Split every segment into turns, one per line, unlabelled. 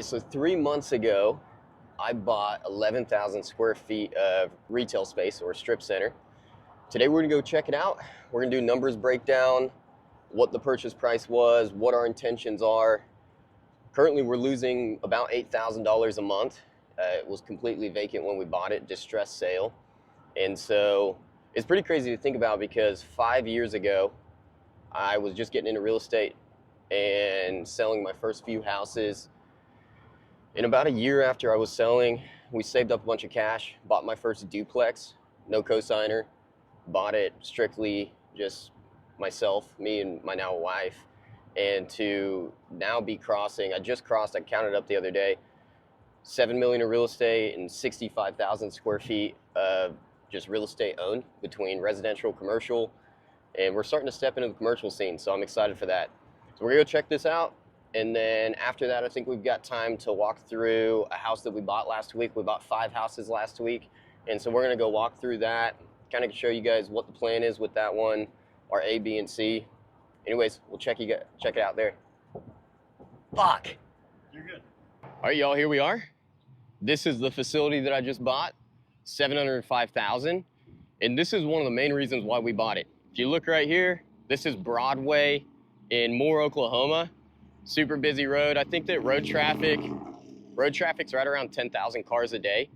So 3 months ago, I bought 11,000 square feet of retail space or strip center. Today we're gonna go check it out. We're gonna do numbers breakdown, what the purchase price was, what our intentions are. Currently we're losing about $8,000 a month. It was completely vacant when we bought it, distressed sale. And so it's pretty crazy to think about because 5 years ago, I was just getting into real estate and selling my first few houses. In about a year after I was selling, we saved up a bunch of cash, bought my first duplex, no cosigner, bought it strictly just myself, me and my now wife. And to now be crossing, I just crossed, I counted up the other day, 7 million in real estate and 65,000 square feet of just real estate owned between residential, commercial, and we're starting to step into the commercial scene. So I'm excited for that. So we're gonna go check this out. And then after that, I think we've got time to walk through a house that we bought last week. We bought 5 houses last week. And so we're gonna go walk through that, kind of show you guys what the plan is with that one, our A, B, and C. Anyways, we'll check it out there. Fuck.
You're good.
All right, y'all, here we are. This is the facility that I just bought, 705,000. And this is one of the main reasons why we bought it. If you look right here, this is Broadway in Moore, Oklahoma. Super busy road. I think that road traffic's right around 10,000 cars a day.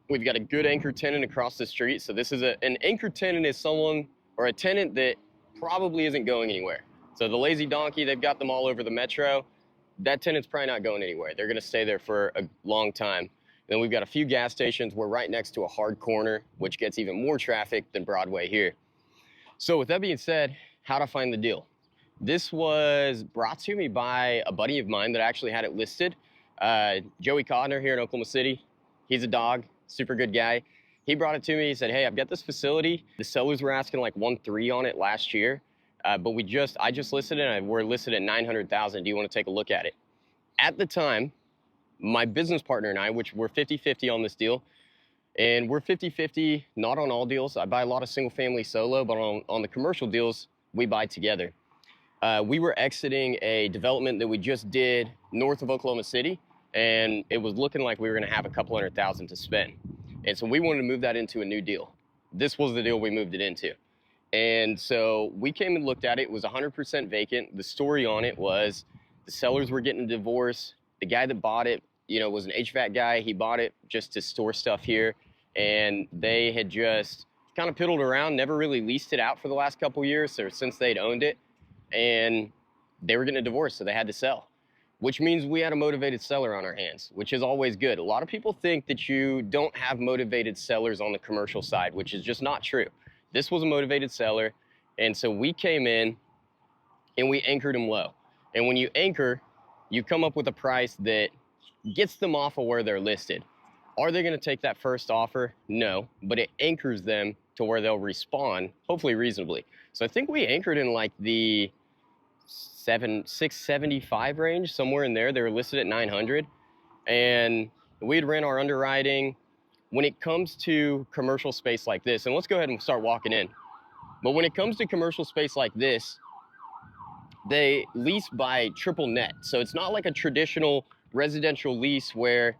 We've got a good anchor tenant across the street. So this is an anchor tenant is someone or a tenant that probably isn't going anywhere. So the Lazy Donkey, they've got them all over the metro. That tenant's probably not going anywhere. They're gonna stay there for a long time. Then we've got a few gas stations. We're right next to a hard corner, which gets even more traffic than Broadway here. So with that being said, how'd I find the deal? This was brought to me by a buddy of mine that actually had it listed. Joey Codner here in Oklahoma City. He's a dog, super good guy. He brought it to me. He said, hey, I've got this facility. The sellers were asking like 1.3 on it last year. But I just listed it and we're listed at 900,000. Do you want to take a look at it? At the time, my business partner and I, which we're 50-50 on this deal, and we're 50-50, not on all deals. I buy a lot of single family solo, but on the commercial deals, we buy together. We were exiting a development that we just did north of Oklahoma City, and it was looking like we were gonna have a couple $100,000 to spend. And so we wanted to move that into a new deal. This was the deal we moved it into. And so we came and looked at it. It was 100% vacant. The story on it was the sellers were getting a divorce. The guy that bought it, was an HVAC guy. He bought it just to store stuff here. And they had just kind of piddled around, never really leased it out for the last couple years or since they'd owned it. And they were getting a divorce, so they had to sell, which means we had a motivated seller on our hands, which is always good. A lot of people think that you don't have motivated sellers on the commercial side, which is just not true. This was a motivated seller, and so we came in and we anchored them low. And when you anchor, you come up with a price that gets them off of where they're listed. Are they gonna take that first offer? No, but it anchors them to where they'll respond, hopefully reasonably. So I think we anchored in like the 675 range, somewhere in there. They were listed at 900, and we'd ran our underwriting. When it comes to commercial space like this, and let's go ahead and start walking in. But when it comes to commercial space like this, they lease by triple net. So it's not like a traditional residential lease where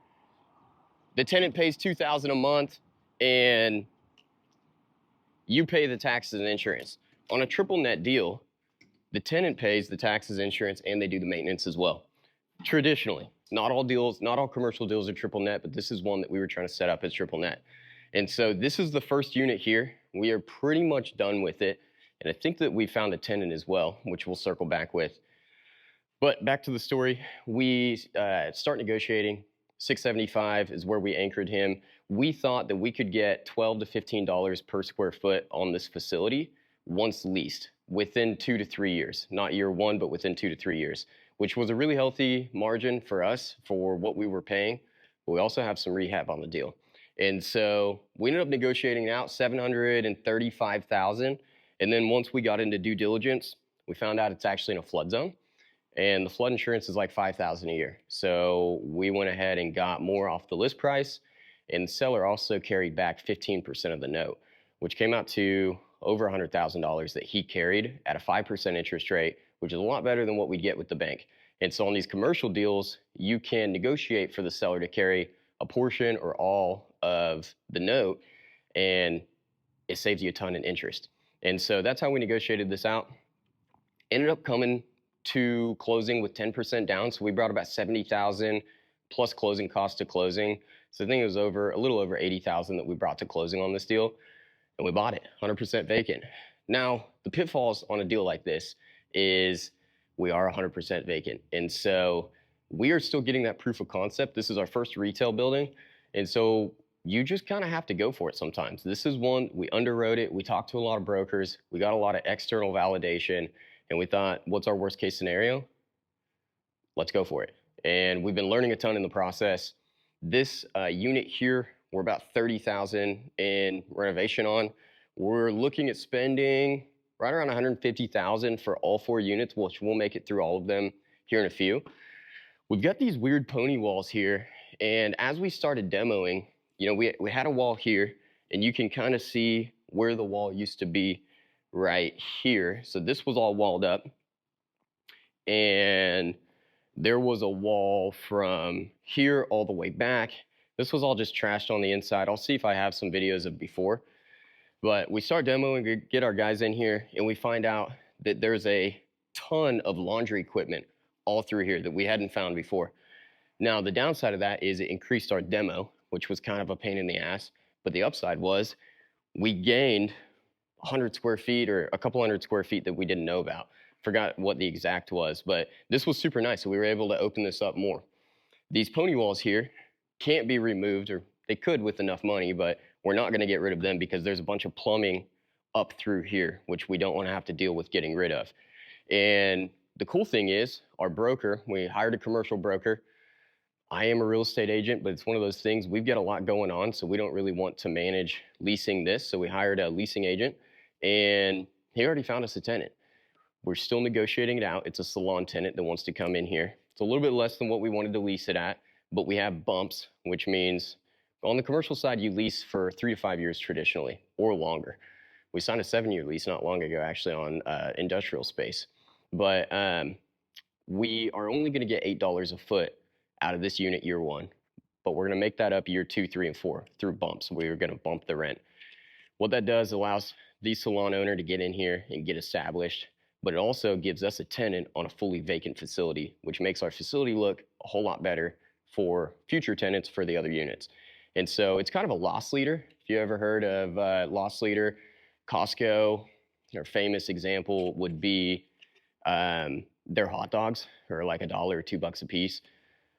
the tenant pays $2,000 a month and you pay the taxes and insurance. On a triple net deal, the tenant pays the taxes, insurance, and they do the maintenance as well. Traditionally, not all commercial deals are triple net, but this is one that we were trying to set up as triple net. And so this is the first unit here. We are pretty much done with it. And I think that we found a tenant as well, which we'll circle back with. But back to the story, we start negotiating. 675 is where we anchored him. We thought that we could get $12 to $15 per square foot on this facility once leased within 2 to 3 years, not year one, but within 2 to 3 years, which was a really healthy margin for us for what we were paying. But we also have some rehab on the deal. And so we ended up negotiating out $735,000. And then once we got into due diligence, we found out it's actually in a flood zone. And the flood insurance is like $5,000 a year. So we went ahead and got more off the list price. And the seller also carried back 15% of the note, which came out to over $100,000 that he carried at a 5% interest rate, which is a lot better than what we'd get with the bank. And so on these commercial deals, you can negotiate for the seller to carry a portion or all of the note, and it saves you a ton in interest. And so that's how we negotiated this out. Ended up coming to closing with 10% down. So we brought about 70,000 plus closing costs to closing. So I think it was a little over 80,000 that we brought to closing on this deal, and we bought it 100% vacant. Now, the pitfalls on a deal like this is we are 100% vacant. And so we are still getting that proof of concept. This is our first retail building. And so you just kind of have to go for it sometimes. This is one, we underwrote it. We talked to a lot of brokers. We got a lot of external validation. And we thought, what's our worst case scenario? Let's go for it. And we've been learning a ton in the process. This unit here, we're about 30,000 in renovation on. We're looking at spending right around 150,000 for all 4 units, which we'll make it through all of them here in a few. We've got these weird pony walls here. And as we started demoing, you know, we had a wall here, and you can kind of see where the wall used to be right here. So this was all walled up. And there was a wall from here all the way back. This was all just trashed on the inside. I'll see if I have some videos of before. But we start demoing, we get our guys in here, and we find out that there's a ton of laundry equipment all through here that we hadn't found before. Now, the downside of that is it increased our demo, which was kind of a pain in the ass. But the upside was we gained 100 square feet or a couple hundred square feet that we didn't know about. Forgot what the exact was, but this was super nice. So we were able to open this up more. These pony walls here can't be removed, or they could with enough money, but we're not gonna get rid of them because there's a bunch of plumbing up through here, which we don't wanna have to deal with getting rid of. And the cool thing is our broker, we hired a commercial broker. I am a real estate agent, but it's one of those things, we've got a lot going on, so we don't really want to manage leasing this. So we hired a leasing agent, and he already found us a tenant. We're still negotiating it out. It's a salon tenant that wants to come in here. It's a little bit less than what we wanted to lease it at, but we have bumps, which means on the commercial side, you lease for 3 to 5 years traditionally, or longer. We signed a 7-year lease not long ago, actually, on industrial space. But we are only gonna get $8 a foot out of this unit year 1, but we're gonna make that up year 2, 3, and 4 through bumps. We're gonna bump the rent. What that does allows the salon owner to get in here and get established, but it also gives us a tenant on a fully vacant facility, which makes our facility look a whole lot better for future tenants for the other units. And so it's kind of a loss leader. If you ever heard of loss leader, Costco, their famous example would be their hot dogs are like $1 or $2 a piece,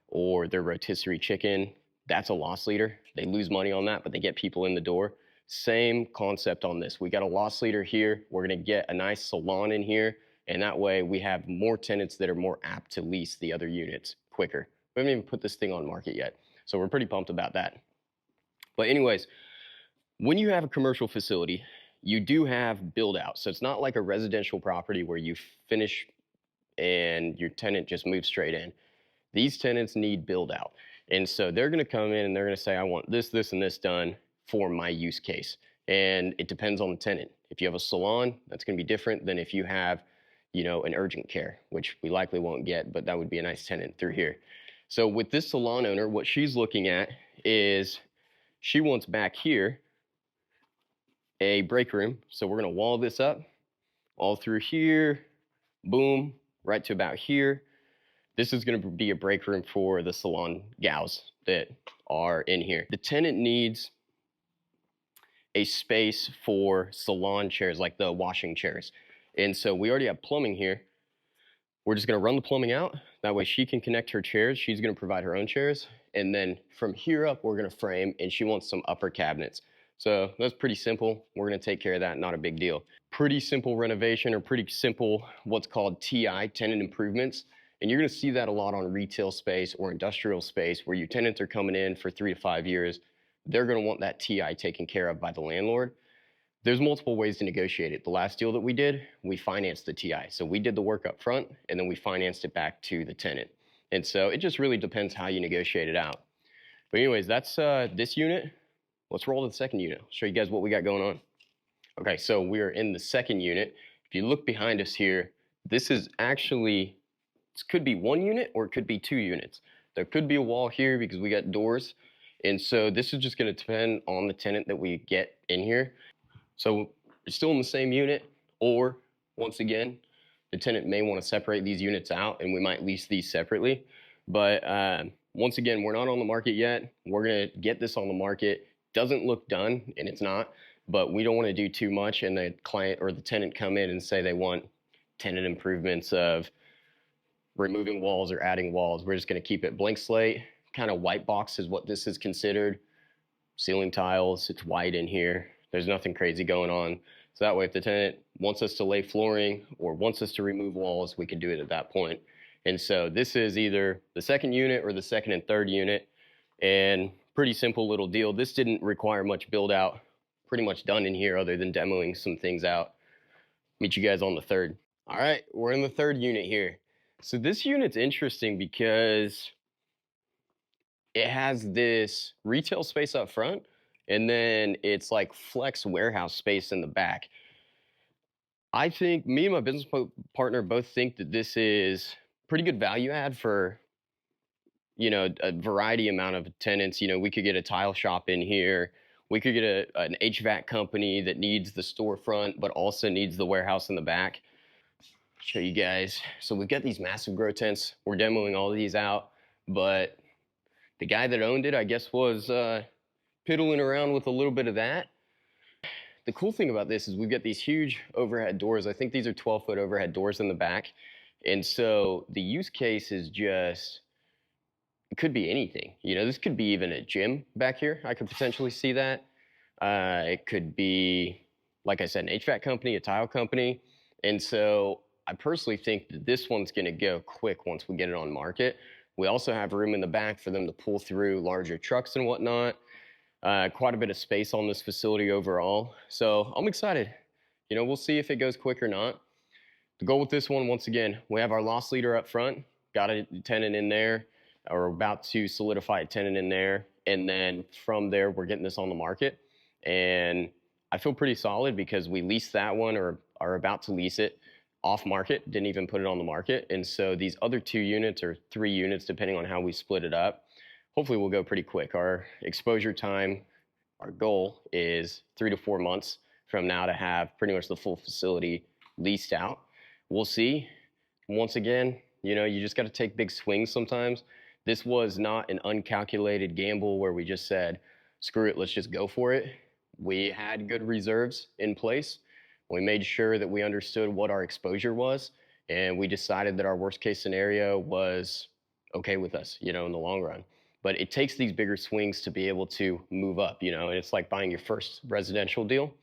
or their rotisserie chicken. That's a loss leader. They lose money on that, but they get people in the door. Same concept on this. We got a loss leader here. We're gonna get a nice salon in here, and that way we have more tenants that are more apt to lease the other units quicker. We haven't even put this thing on market yet, so we're pretty pumped about that. But anyways, when you have a commercial facility, you do have build out. So it's not like a residential property where you finish and your tenant just moves straight in. These tenants need build out. And so they're gonna come in and they're gonna say, I want this, this, and this done for my use case. And it depends on the tenant. If you have a salon, that's gonna be different than if you have, you know, an urgent care, which we likely won't get, but that would be a nice tenant through here. So with this salon owner, what she's looking at is she wants back here a break room. So we're gonna wall this up all through here, boom, right to about here. This is gonna be a break room for the salon gals that are in here. The tenant needs a space for salon chairs, like the washing chairs. And so we already have plumbing here. We're just gonna run the plumbing out. That way she can connect her chairs. She's gonna provide her own chairs. And then from here up, we're gonna frame, and she wants some upper cabinets. So that's pretty simple. We're gonna take care of that, not a big deal. Pretty simple renovation, or pretty simple what's called TI, tenant improvements. And you're gonna see that a lot on retail space or industrial space where your tenants are coming in for 3 to 5 years. They're gonna want that TI taken care of by the landlord. There's multiple ways to negotiate it. The last deal that we did, we financed the TI. So we did the work up front, and then we financed it back to the tenant. And so it just really depends how you negotiate it out. But anyways, that's this unit. Let's roll to the second unit. I'll show you guys what we got going on. Okay, so we are in the second unit. If you look behind us here, this is actually could be 1 unit or it could be 2 units. There could be a wall here because we got doors. And so this is just going to depend on the tenant that we get in here. So you're still in the same unit, or once again, the tenant may want to separate these units out and we might lease these separately. But once again, we're not on the market yet. We're going to get this on the market. Doesn't look done, and it's not, but we don't want to do too much and the client or the tenant come in and say they want tenant improvements of removing walls or adding walls. We're just going to keep it blank slate. Kind of white box is what this is considered. Ceiling tiles, it's white in here. There's nothing crazy going on. So that way, if the tenant wants us to lay flooring or wants us to remove walls, we can do it at that point. And so this is either the second unit or the second and third unit. And pretty simple little deal. This didn't require much build out. Pretty much done in here other than demoing some things out. Meet you guys on the third. All right, we're in the third unit here. So this unit's interesting because it has this retail space up front, and then it's like flex warehouse space in the back. I think me and my business partner both think that this is pretty good value add for, you know, a variety amount of tenants. You know, we could get a tile shop in here. We could get an HVAC company that needs the storefront, but also needs the warehouse in the back. Show you guys. So we've got these massive grow tents. We're demoing all of these out, but the guy that owned it, I guess, was piddling around with a little bit of that. The cool thing about this is we've got these huge overhead doors. I think these are 12-foot overhead doors in the back. And so the use case is just, it could be anything. You know, this could be even a gym back here. I could potentially see that. It could be, like I said, an HVAC company, a tile company. And so I personally think that this one's going to go quick once we get it on market. We also have room in the back for them to pull through larger trucks and whatnot. Quite a bit of space on this facility overall. So I'm excited. You know, we'll see if it goes quick or not. The goal with this one, once again, we have our loss leader up front, got a tenant in there, or about to solidify a tenant in there. And then from there, we're getting this on the market. And I feel pretty solid because we leased that one or are about to lease it off market, didn't even put it on the market. And so these other 2 units or 3 units, depending on how we split it up, hopefully we'll go pretty quick. Our exposure time, our goal is 3 to 4 months from now to have pretty much the full facility leased out. We'll see. Once again, you know, you just got to take big swings sometimes. This was not an uncalculated gamble where we just said, screw it, let's just go for it. We had good reserves in place. We made sure that we understood what our exposure was, and we decided that our worst case scenario was okay with us, you know, in the long run. But it takes these bigger swings to be able to move up, you know, and it's like buying your first residential deal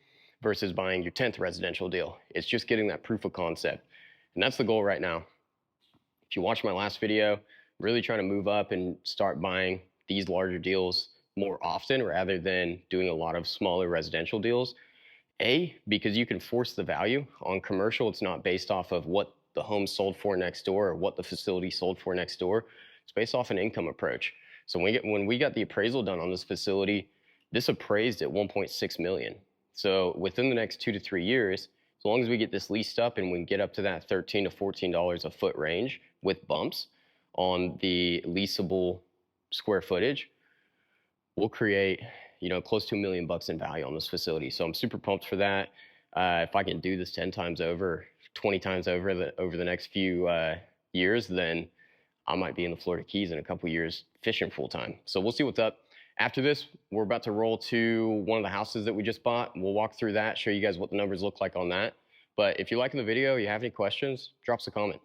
versus buying your 10th residential deal. It's just getting that proof of concept. And that's the goal right now. If you watched my last video, really trying to move up and start buying these larger deals more often rather than doing a lot of smaller residential deals. Because you can force the value. On commercial, it's not based off of what the home sold for next door or what the facility sold for next door. It's based off an income approach. So when we got the appraisal done on this facility, this appraised at 1.6 million. So within the next 2 to 3 years, as long as we get this leased up and we can get up to that $13 to $14 a foot range with bumps on the leasable square footage, we'll create, you know, close to $1 million in value on this facility. So I'm super pumped for that. If I can do this 10 times over, 20 times over the next few years, then I might be in the Florida Keys in a couple years fishing full time. So we'll see what's up. After this, we're about to roll to one of the houses that we just bought. We'll walk through that, show you guys what the numbers look like on that. But if you're liking the video, you have any questions, drop us a comment.